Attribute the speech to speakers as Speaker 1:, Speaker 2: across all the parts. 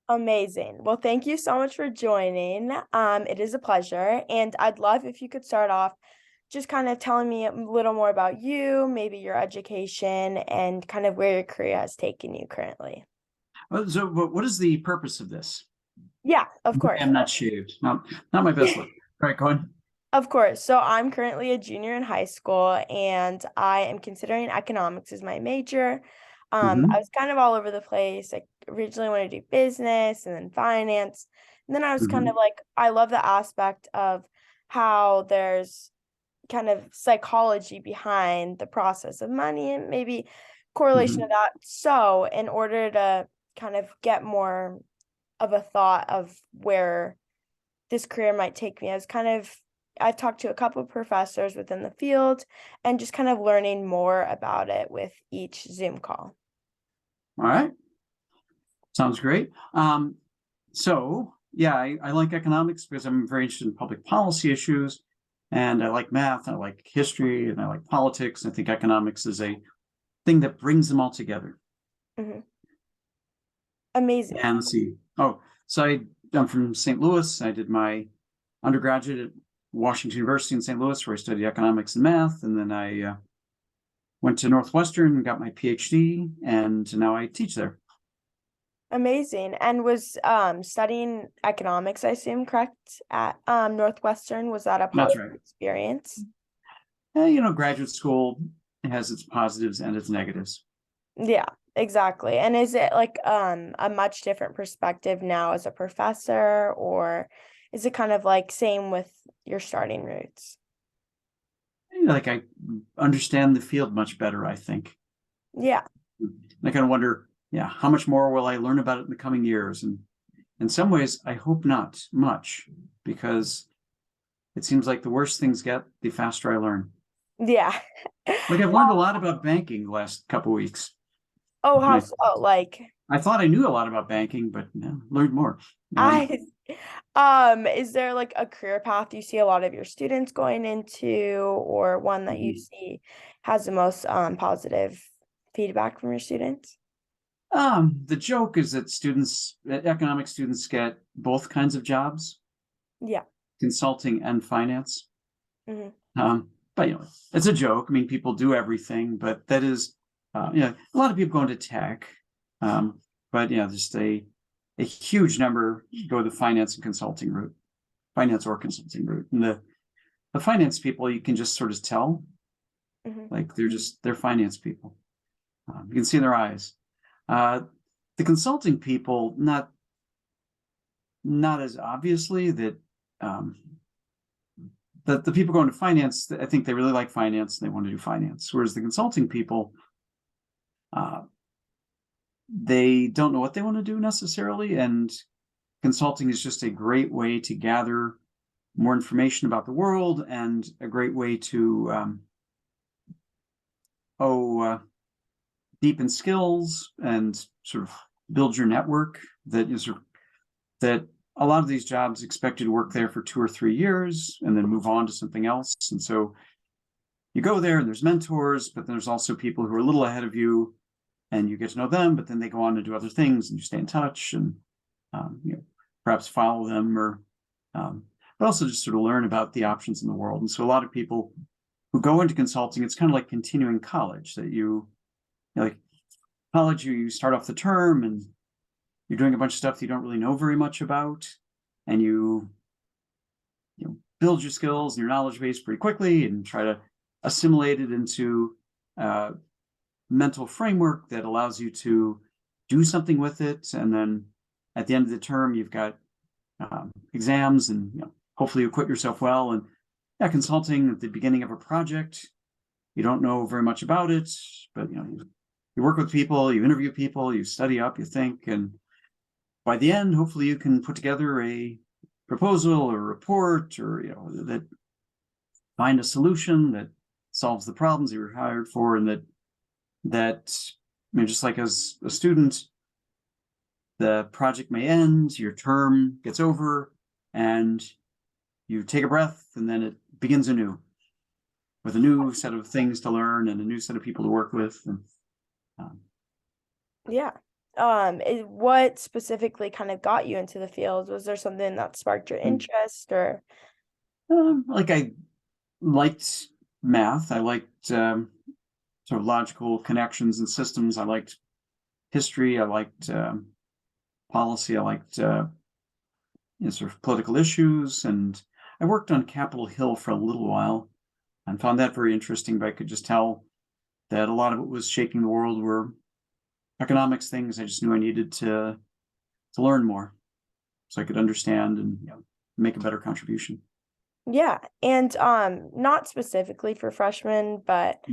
Speaker 1: Amazing. Well, thank you so much for joining. It is a pleasure, and I'd love if you could start off just kind of telling me a little more about you, maybe your education, and kind of where your career has taken you currently.
Speaker 2: So, what is the purpose of this?
Speaker 1: Yeah, of course.
Speaker 2: I'm not shaved. Not my best look. All right, go ahead.
Speaker 1: Of course. So I'm currently a junior in high school and I am considering economics as my major. I
Speaker 2: Hmm.
Speaker 1: was kind of all over the place. I originally wanted to do business and then finance. And then I was kind of
Speaker 2: Hmm.
Speaker 1: like, I love the aspect of how there's kind of psychology behind the process of money and maybe correlation of
Speaker 2: Hmm.
Speaker 1: that. So in order to kind of get more of a thought of where this career might take me, I've talked to a couple of professors within the field and just kind of learning more about it with each Zoom call.
Speaker 2: All right, sounds great. So yeah, I like economics because I'm very interested in public policy issues, and I like math, and I like history, and I like politics. I think economics is a thing that brings them all together.
Speaker 1: Hmm. Amazing.
Speaker 2: And let's see. Oh, so I'm from St. Louis. I did my undergraduate at Washington University in St. Louis, where I studied economics and math, and then I went to Northwestern and got my PhD, and now I teach there.
Speaker 1: Amazing. And was studying economics, I assume, correct, at Northwestern? Was that a
Speaker 2: That's
Speaker 1: positive
Speaker 2: right.
Speaker 1: experience?
Speaker 2: Graduate school has its positives and its negatives.
Speaker 1: Yeah, exactly. And is it like a much different perspective now as a professor, or is it kind of like same with your starting roots?
Speaker 2: Like I understand the field much better, I think.
Speaker 1: Yeah.
Speaker 2: And I kind of wonder, yeah, how much more will I learn about it in the coming years? And in some ways, I hope not much, because it seems like the worse things get, the faster I learn.
Speaker 1: Yeah.
Speaker 2: Like I've learned a lot about banking the last couple of weeks.
Speaker 1: Oh, how
Speaker 2: I,
Speaker 1: so? Like
Speaker 2: I thought I knew a lot about banking, but no, learned more. Um,
Speaker 1: I is there like a career path you see a lot of your students going into, or one that you see has the most positive feedback from your students?
Speaker 2: the joke is that economic students get both kinds of jobs,
Speaker 1: Yeah.
Speaker 2: consulting and finance.
Speaker 1: Hmm.
Speaker 2: But it's a joke. I mean, people do everything, but that is, a lot of people go into tech, but just a huge number go the finance or consulting route. And the finance people, you can just sort of tell,
Speaker 1: Hmm.
Speaker 2: like they're finance people. You can see in their eyes. Uh, the consulting people, not as obviously that. Um, the people going to finance, I think they really like finance and they want to do finance. Whereas the consulting people, uh, they don't know what they want to do necessarily. And consulting is just a great way to gather more information about the world and a great way to oh deepen skills and sort of build your network that a lot of these jobs expect you to work there for 2 or 3 years and then move on to something else. And so you go there and there's mentors, but then there's also people who are a little ahead of you and you get to know them, but then they go on to do other things and you stay in touch and perhaps follow them or but also just sort of learn about the options in the world. And so a lot of people who go into consulting, it's kind of like continuing college that like college, you start off the term and you're doing a bunch of stuff that you don't really know very much about, and you build your skills and your knowledge base pretty quickly and try to assimilate it into a mental framework that allows you to do something with it. And then at the end of the term, you've got exams and hopefully you equip yourself well. And yeah, consulting at the beginning of a project, you don't know very much about it, but you work with people, you interview people, you study up, you think, and by the end, hopefully you can put together a proposal or a report or that find a solution that solves the problems you were hired for, and that just like as a student, the project may end, your term gets over, and you take a breath, and then it begins anew with a new set of things to learn and a new set of people to work with. And um,
Speaker 1: Yeah. what specifically kind of got you into the field? Was there something that sparked your interest or?
Speaker 2: Like I liked math. I liked sort of logical connections and systems. I liked history. I liked policy. I liked sort of political issues. And I worked on Capitol Hill for a little while and found that very interesting. But I could just tell that a lot of it was shaking the world were economics things. I just knew I needed to learn more so I could understand and make a better contribution.
Speaker 1: Yeah, and not specifically for freshmen, but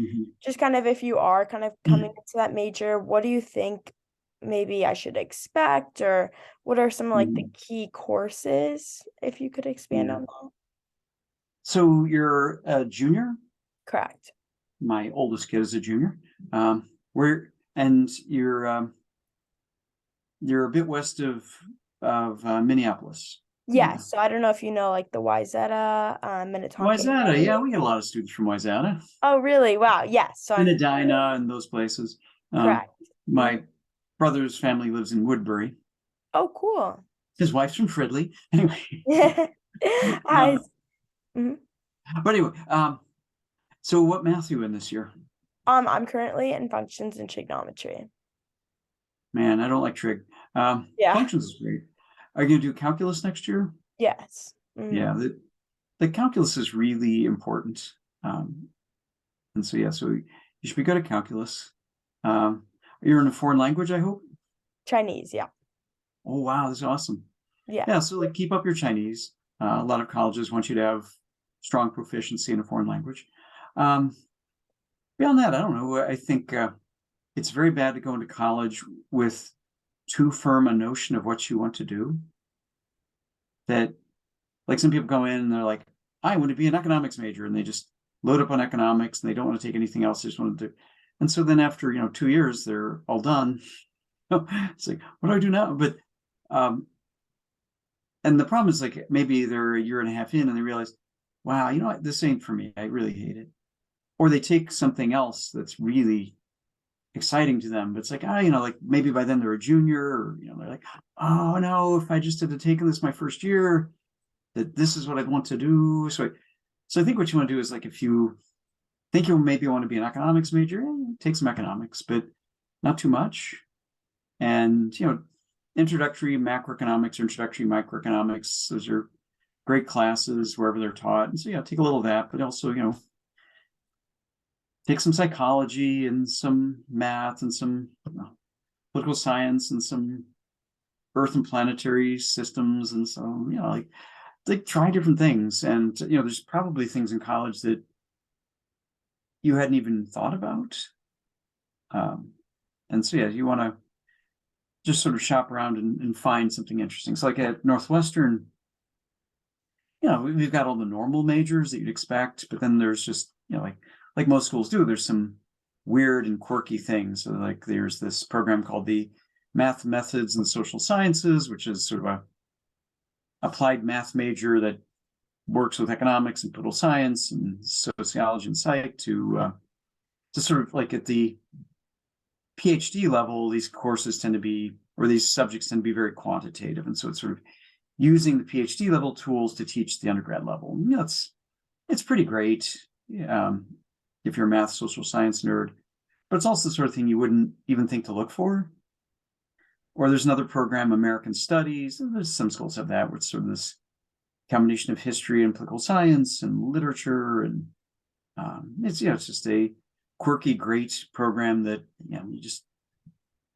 Speaker 1: just kind of if you are kind of coming into that major, what do you think maybe I should expect, or what are some like the key courses, if you could expand
Speaker 2: Yeah.
Speaker 1: on that?
Speaker 2: So you're a junior?
Speaker 1: Correct.
Speaker 2: My oldest kid is a junior. Where and you're a bit west of Minneapolis.
Speaker 1: Yeah, so I don't know if you know like the Wayzata, Minnetonka
Speaker 2: Wayzata,
Speaker 1: area.
Speaker 2: yeah, we get a lot of students from Wayzata,
Speaker 1: Oh, really? Wow. Yes. So I'm
Speaker 2: Medina, and those places.
Speaker 1: correct.
Speaker 2: My brother's family lives in Woodbury.
Speaker 1: Oh, cool.
Speaker 2: His wife's from Fridley. Anyway,
Speaker 1: I, mhm.
Speaker 2: but anyway, so what math are you in this year?
Speaker 1: I'm currently in functions and trigonometry.
Speaker 2: Man, I don't like trig.
Speaker 1: Yeah.
Speaker 2: Functions is great. Are you going to do calculus next year?
Speaker 1: Yes.
Speaker 2: Yeah, the calculus is really important. And so, yeah, so you should be good at calculus. You're in a foreign language, I hope?
Speaker 1: Chinese, yeah.
Speaker 2: Oh, wow, that's awesome.
Speaker 1: Yeah.
Speaker 2: Yeah, so like keep up your Chinese. A lot of colleges want you to have strong proficiency in a foreign language. Beyond that, I don't know. I think it's very bad to go into college with too firm a notion of what you want to do. That, like, some people go in and they're like, I want to be an economics major, and they just load up on economics and they don't want to take anything else. They just want to do. And so then after 2 years, they're all done. It's like, what do I do now? But and the problem is, like, maybe they're a year and a half in and they realize, wow, you know what, this ain't for me. I really hate it. Or they take something else that's really exciting to them, but it's like, like maybe by then they're a junior, or they're like, oh no, if I just had taken this my first year, that this is what I'd want to do. So I think what you want to do is, like, if you think you maybe want to be an economics major, take some economics, but not too much. And introductory macroeconomics or introductory microeconomics, those are great classes wherever they're taught. And so take a little of that, but also take some psychology and some math and some political science and some earth and planetary systems, and so like try different things. And there's probably things in college that you hadn't even thought about. And so you want to just sort of shop around and find something interesting. So like at Northwestern, we've got all the normal majors that you'd expect, but then there's just like most schools do, there's some weird and quirky things. So like there's this program called the Math Methods and Social Sciences, which is sort of a applied math major that works with economics and political science and sociology and psych to sort of, like, at the PhD level, these courses tend to be, or these subjects tend to be, very quantitative. And so it's sort of using the PhD level tools to teach the undergrad level. It's pretty great if you're a math, social science nerd, but it's also the sort of thing you wouldn't even think to look for. Or there's another program, American Studies. There's some schools have that, where it's sort of this combination of history and political science and literature. And it's just a quirky, great program that you just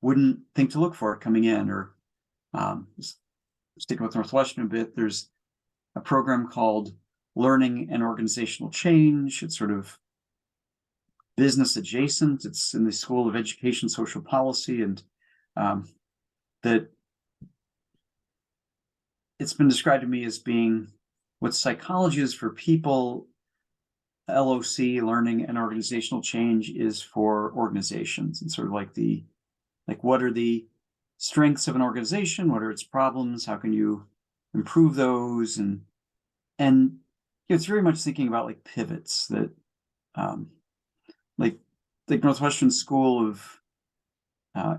Speaker 2: wouldn't think to look for it coming in. Or sticking with Northwestern a bit, there's a program called Learning and Organizational Change. It's sort of business adjacent. It's in the School of Education, Social Policy, and that it's been described to me as being what psychology is for people, LOC, learning and organizational change, is for organizations. And sort of like what are the strengths of an organization? What are its problems? How can you improve those? And it's very much thinking about like pivots that like Northwestern School of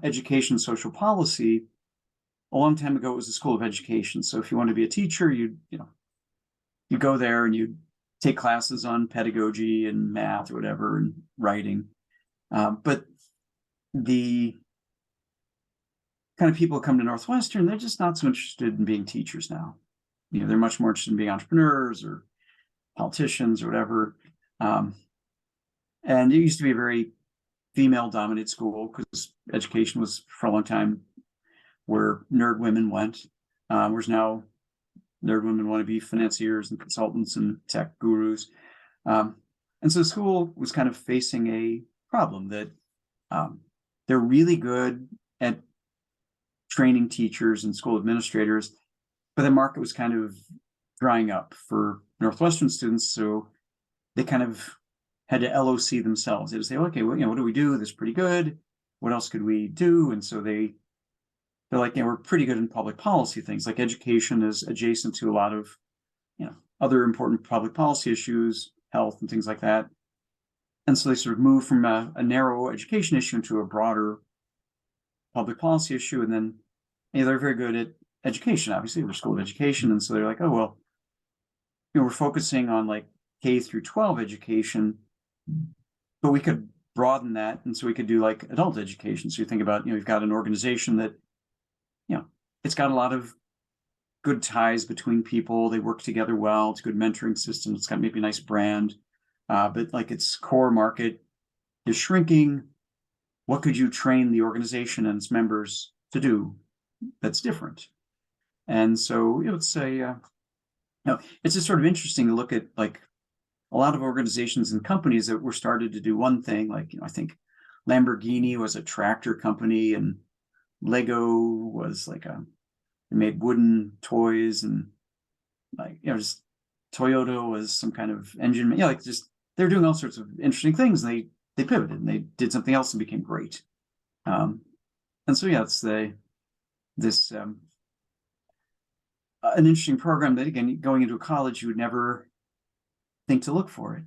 Speaker 2: education social policy, a long time ago, it was a school of education. So if you want to be a teacher, you go there and you take classes on pedagogy and math or whatever and writing. But the kind of people who come to Northwestern, they're just not so interested in being teachers now. They're much more interested in being entrepreneurs or politicians or whatever. And it used to be a very female-dominated school because education was for a long time where nerd women went, whereas now nerd women want to be financiers and consultants and tech gurus. And so the school was kind of facing a problem that they're really good at training teachers and school administrators, but the market was kind of drying up for Northwestern students. So they kind of had to LOC themselves. They would say, okay, well, what do we do? This is pretty good. What else could we do? And so they're like, we're pretty good in public policy things, like education is adjacent to a lot of, other important public policy issues, health and things like that. And so they sort of move from a narrow education issue into a broader public policy issue. And then they're very good at education, obviously, they're school of education. And so they're like, oh, well, we're focusing on like K through 12 education, but we could broaden that. And so we could do like adult education. So you think about, you've got an organization that, it's got a lot of good ties between people. They work together well. It's a good mentoring system. It's got maybe a nice brand, but like its core market is shrinking. What could you train the organization and its members to do that's different? And so it's it's just sort of interesting to look at like a lot of organizations and companies that were started to do one thing. Like, I think Lamborghini was a tractor company and Lego was like they made wooden toys, and like, just Toyota was some kind of engine. Like just they're doing all sorts of interesting things. And they pivoted and they did something else and became great. And so it's this an interesting program that, again, going into a college, you would never think to look for it.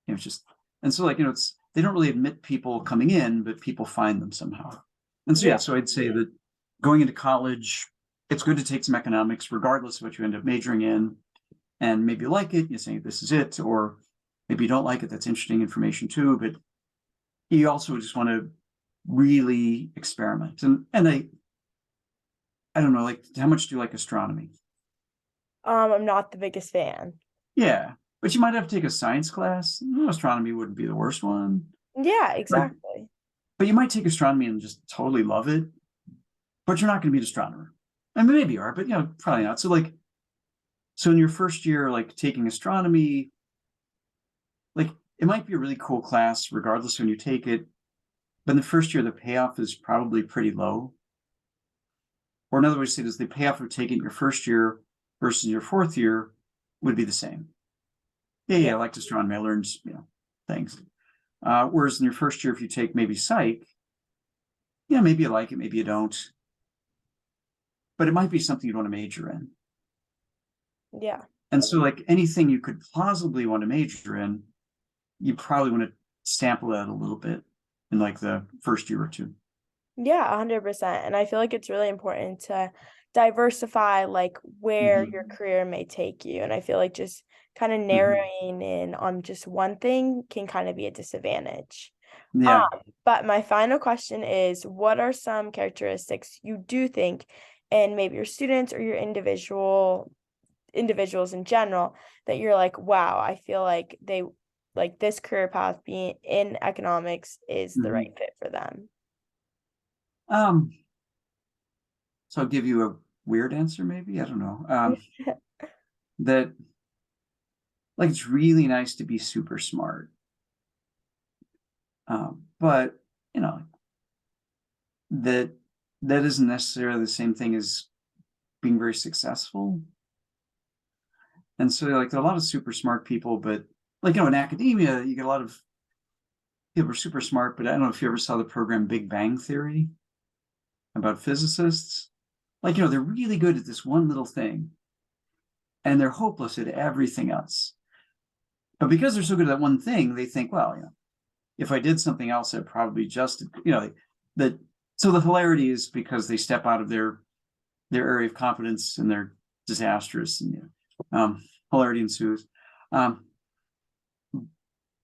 Speaker 2: It's just, and so like, it's, they don't really admit people coming in, but people find them somehow. And so, so I'd say that going into college, it's good to take some economics, regardless of what you end up majoring in, and maybe you like it, you say, this is it, or maybe you don't like it. That's interesting information too, but you also just want to really experiment. And I don't know, like, how much do you like astronomy?
Speaker 1: I'm not the biggest fan.
Speaker 2: Yeah, but you might have to take a science class. Astronomy wouldn't be the worst one.
Speaker 1: Yeah, exactly.
Speaker 2: But you might take astronomy and just totally love it, but you're not going to be an astronomer. I mean, maybe you are, but probably not. So in your first year, like taking astronomy, like it might be a really cool class, regardless when you take it. But in the first year, the payoff is probably pretty low. Or another way to say it is the payoff of taking your first year versus your fourth year would be the same. Yeah, I liked astronomy. I learned, things. Whereas in your first year, if you take maybe psych, maybe you like it, maybe you don't. But it might be something you'd want to major in.
Speaker 1: Yeah.
Speaker 2: And so like anything you could plausibly want to major in, you probably want to sample that a little bit in like the first year or two.
Speaker 1: Yeah, 100%. And I feel like it's really important to diversify like where your career may take you. And I feel like just kind of narrowing in on just one thing can kind of be a disadvantage.
Speaker 2: Yeah.
Speaker 1: But my final question is, what are some characteristics you do think in maybe your students or your individuals in general that you're like, wow, I feel like they like this career path being in economics is the right fit for them?
Speaker 2: So I'll give you a weird answer, maybe. I don't know. That like it's really nice to be super smart. But that isn't necessarily the same thing as being very successful. And so like there are a lot of super smart people, but like in academia, you get a lot of people who are super smart, but I don't know if you ever saw the program Big Bang Theory about physicists. Like, they're really good at this one little thing and they're hopeless at everything else. But because they're so good at that one thing, they think, well, if I did something else, I'd probably just, that. So the hilarity is because they step out of their area of competence and they're disastrous, and hilarity ensues. But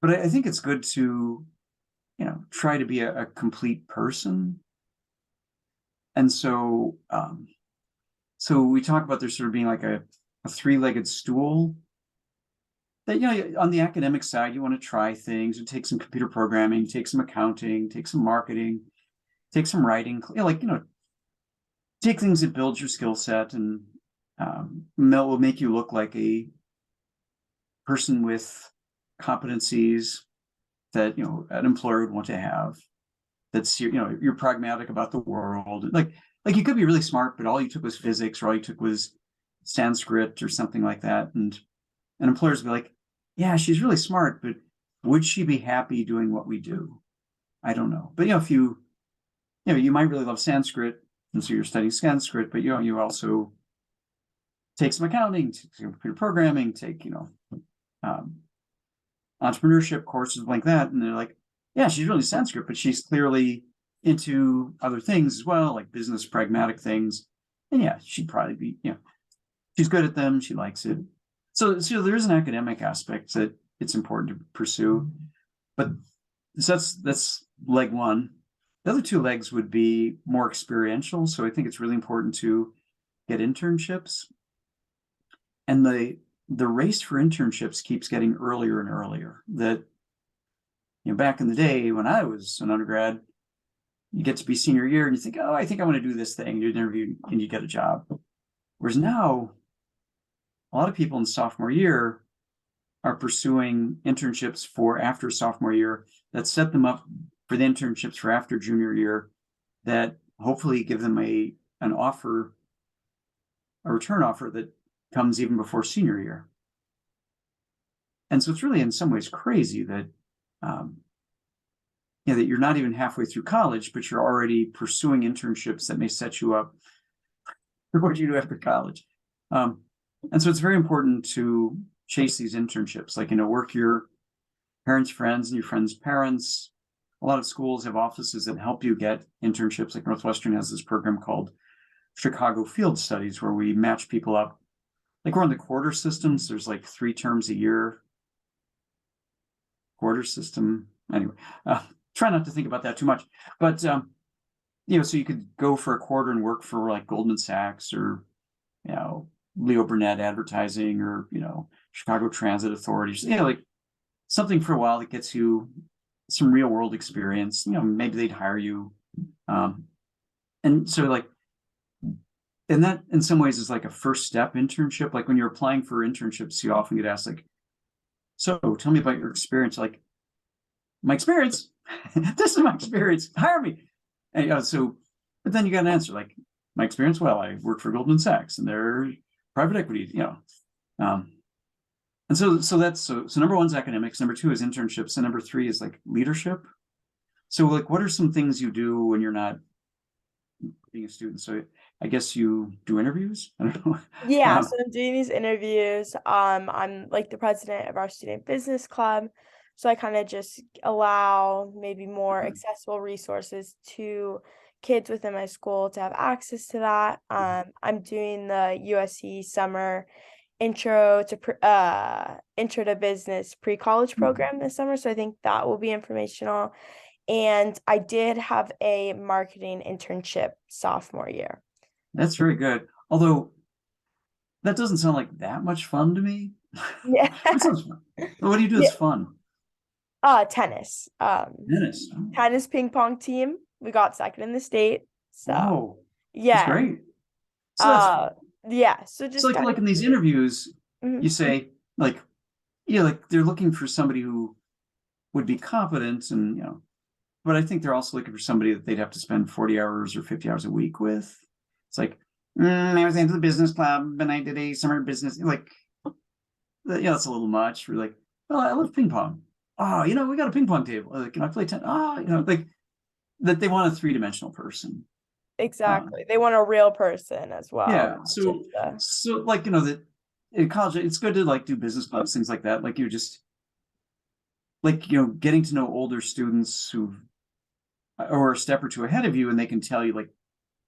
Speaker 2: I think it's good to, try to be a complete person. And so, so we talk about there sort of being like a three-legged stool. That, on the academic side, you want to try things. You take some computer programming, take some accounting, take some marketing, take some writing, take things that build your skill set, and that will make you look like a person with competencies that an employer would want to have. That's you're pragmatic about the world. Like you could be really smart, but all you took was physics, or all you took was Sanskrit or something like that, and employers would be like, yeah, she's really smart, but would she be happy doing what we do? I don't know. But if you might really love Sanskrit, and so you're studying Sanskrit, but you also take some accounting, take some computer programming, take entrepreneurship courses like that, and they're like, yeah, she's really Sanskrit, but she's clearly into other things as well, like business pragmatic things, and yeah, she'd probably be, she's good at them, she likes it. So there's an academic aspect that it's important to pursue, but that's leg one. The other two legs would be more experiential. So I think it's really important to get internships, and the race for internships keeps getting earlier and earlier. That back in the day when I was an undergrad, you get to be senior year and you think, oh, I think I want to do this thing. You interview and you get a job. Whereas now, a lot of people in sophomore year are pursuing internships for after sophomore year that set them up for the internships for after junior year, that hopefully give them a return offer that comes even before senior year. And so it's really in some ways crazy that that you're not even halfway through college, but you're already pursuing internships that may set you up for what you do after college. And so it's very important to chase these internships, like, work your parents' friends and your friends' parents. A lot of schools have offices that help you get internships. Like Northwestern has this program called Chicago Field Studies, where we match people up. Like we're on the quarter systems. There's like 3 terms a year. Quarter system. Anyway, try not to think about that too much. But so you could go for a quarter and work for like Goldman Sachs, or Leo Burnett Advertising, or Chicago Transit Authority. Like something for a while that gets you some real world experience. Maybe they'd hire you. And so like, and that in some ways is like a first step internship. Like when you're applying for internships, you often get asked like, so tell me about your experience. Like, my experience, this is my experience, hire me. And but then you got an answer like, my experience, well, I worked for Goldman Sachs and they're private equity, and so that's so number one is academics, number two is internships, and number three is like leadership. So like, what are some things you do when you're not being a student? So I guess you do interviews. I don't know.
Speaker 1: Yeah, so I'm doing these interviews. I'm like the president of our student business club. So I kind of just allow maybe more accessible resources to kids within my school to have access to that. I'm doing the USC summer intro to business pre-college program this summer. So I think that will be informational. And I did have a marketing internship sophomore year.
Speaker 2: That's very good. Although that doesn't sound like that much fun to me.
Speaker 1: Yeah.
Speaker 2: That sounds fun. What do you do
Speaker 1: Yeah.
Speaker 2: that's fun?
Speaker 1: Tennis.
Speaker 2: Tennis.
Speaker 1: Tennis ping pong team. We got second in the state. So
Speaker 2: Whoa, that's
Speaker 1: yeah.
Speaker 2: great. So that's fun.
Speaker 1: Yeah. So
Speaker 2: So
Speaker 1: just
Speaker 2: like in these interviews,
Speaker 1: Mhm.
Speaker 2: you say like, like they're looking for somebody who would be competent, and but I think they're also looking for somebody that they'd have to spend 40 hours or 50 hours a week with. It's like, I was into the business club and I did a summer business. Like, that's a little much. We're like, well, I love ping pong. Oh, we got a ping pong table. Like, can I play 10? Oh, like that they want a 3-dimensional person.
Speaker 1: Exactly. They want a real person as well.
Speaker 2: Yeah.
Speaker 1: Not
Speaker 2: So,
Speaker 1: just a-
Speaker 2: like, that in college, it's good to like do business clubs, things like that. Like like, getting to know older students who or a step or two ahead of you, and they can tell you like,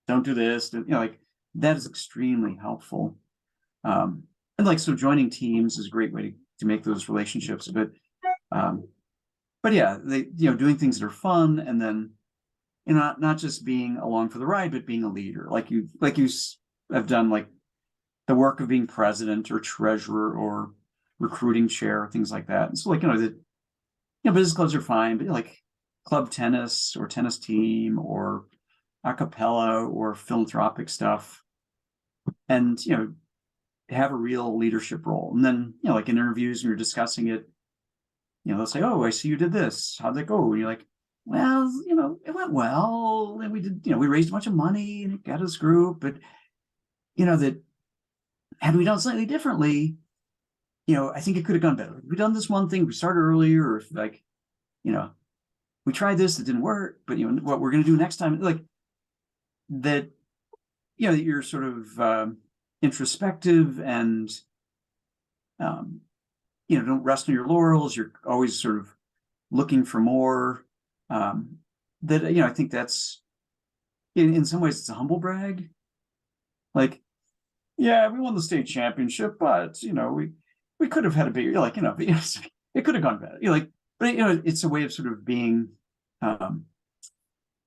Speaker 2: don't do this, like that is extremely helpful. And like, so joining teams is a great way to make those relationships. But yeah, they, doing things that are fun, and then, not just being along for the ride, but being a leader. Like you have done, like the work of being president or treasurer or recruiting chair, things like that. And so like, business clubs are fine, but like club tennis or tennis team or a cappella or philanthropic stuff, and have a real leadership role. And then like in interviews, when you're discussing it, they'll say, "Oh, I see you did this. How'd that go?" And you're like, "Well, it went well, and we did, we raised a bunch of money and it got us group, but that had we done slightly differently, I think it could have gone better. If we done this one thing, we started earlier, or if like, we tried this, it didn't work, but what we're going to do next time, like that, that you're sort of introspective and don't rest on your laurels. You're always sort of looking for more. That I think that's in some ways it's a humble brag. Like, yeah, we won the state championship, but we could have had a bigger, like, it could have gone better. But it's a way of sort of being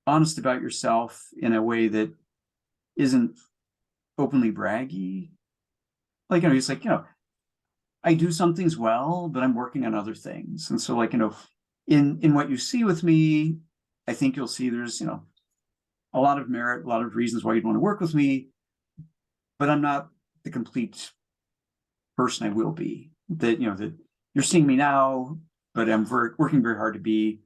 Speaker 2: honest about yourself in a way that isn't openly braggy. Like, it's like, I do some things well, but I'm working on other things. And so like, in what you see with me, I think you'll see there's, a lot of merit, a lot of reasons why you'd want to work with me, but I'm not the complete person I will be. That, that you're seeing me now, but I'm working very hard to be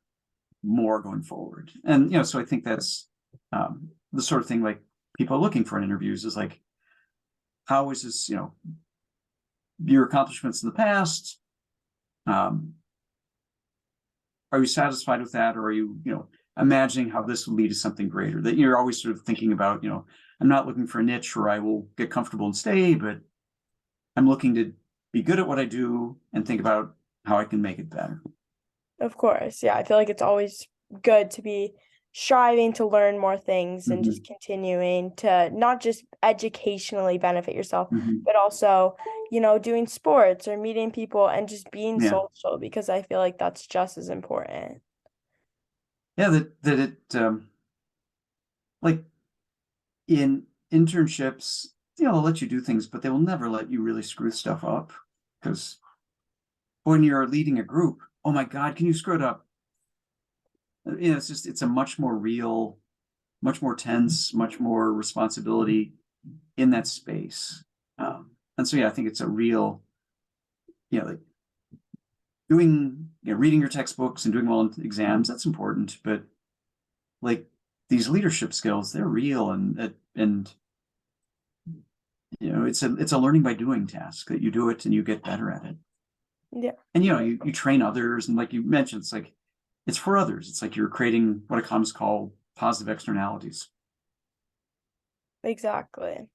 Speaker 2: more going forward. And, so I think that's the sort of thing like people are looking for in interviews is like, how is this, your accomplishments in the past? Are you satisfied with that? Or are you, imagining how this will lead to something greater? That you're always sort of thinking about, I'm not looking for a niche where I will get comfortable and stay, but I'm looking to be good at what I do and think about how I can make it better.
Speaker 1: Of course. Yeah. I feel like it's always good to be striving to learn more things and just continuing to not just educationally benefit yourself, but also, doing sports or meeting people and just being
Speaker 2: Yeah.
Speaker 1: social, because I feel like that's just as important.
Speaker 2: Yeah. That it, like in internships, they'll let you do things, but they will never let you really screw stuff up. Because when you're leading a group, oh my God, can you screw it up? It's a much more real, much more tense, much more responsibility in that space. And so, yeah, I think it's a real, like doing, reading your textbooks and doing well in exams, that's important. But like these leadership skills, they're real, and it's a learning by doing task that you do it and you get better at it.
Speaker 1: Yeah.
Speaker 2: And you train others, and like you mentioned, it's like it's for others. It's like you're creating what economists call positive externalities.
Speaker 1: Exactly.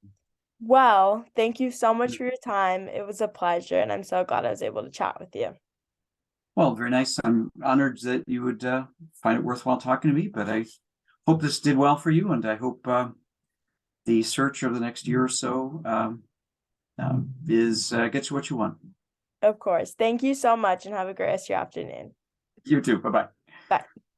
Speaker 1: Well, thank you so much for your time. It was a pleasure, and I'm so glad I was able to chat with you.
Speaker 2: Well, very nice. I'm honored that you would find it worthwhile talking to me, but I hope this did well for you, and I hope the search over the next year or so gets you what you want.
Speaker 1: Of course. Thank you so much, and have a great rest of your afternoon.
Speaker 2: You too. Bye-bye.
Speaker 1: Bye.